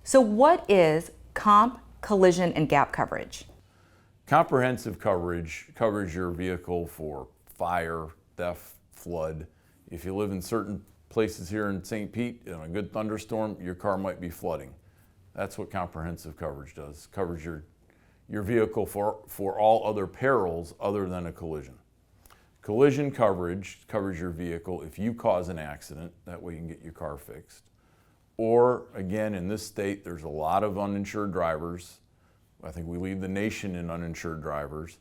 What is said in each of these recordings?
So what is comp, collision, and gap coverage? Comprehensive coverage covers your vehicle for fire, theft, flood. If you live in certain places here in St. Pete, in a good thunderstorm, your car might be flooding. That's what comprehensive coverage does. Covers your vehicle for all other perils other than a collision. Collision coverage covers your vehicle if you cause an accident, that way you can get your car fixed. Or again, in this state, there's a lot of uninsured drivers. I think we lead the nation in uninsured drivers.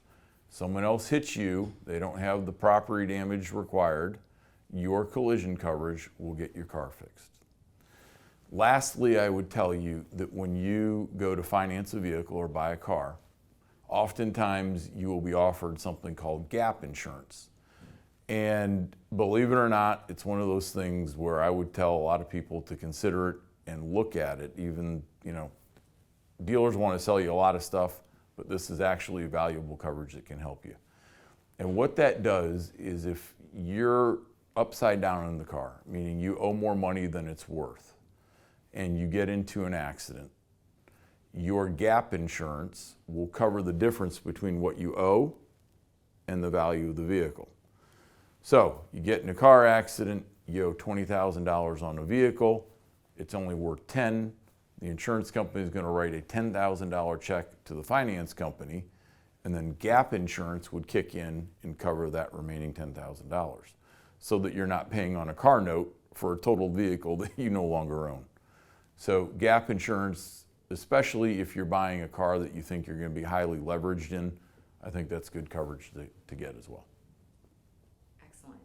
Someone else hits you, they don't have the property damage required, your collision coverage will get your car fixed. Lastly, I would tell you that when you go to finance a vehicle or buy a car, oftentimes you will be offered something called gap insurance. And believe it or not, it's one of those things where I would tell a lot of people to consider it and look at it. Even, dealers want to sell you a lot of stuff, but this is actually valuable coverage that can help you. And what that does is if you're upside down in the car, meaning you owe more money than it's worth, and you get into an accident, your gap insurance will cover the difference between what you owe and the value of the vehicle. So you get in a car accident, you owe $20,000 on a vehicle, it's only worth $10,000. The insurance company is going to write a $10,000 check to the finance company, and then gap insurance would kick in and cover that remaining $10,000 so that you're not paying on a car note for a total vehicle that you no longer own. So gap insurance, especially if you're buying a car that you think you're going to be highly leveraged in, I think that's good coverage to get as well.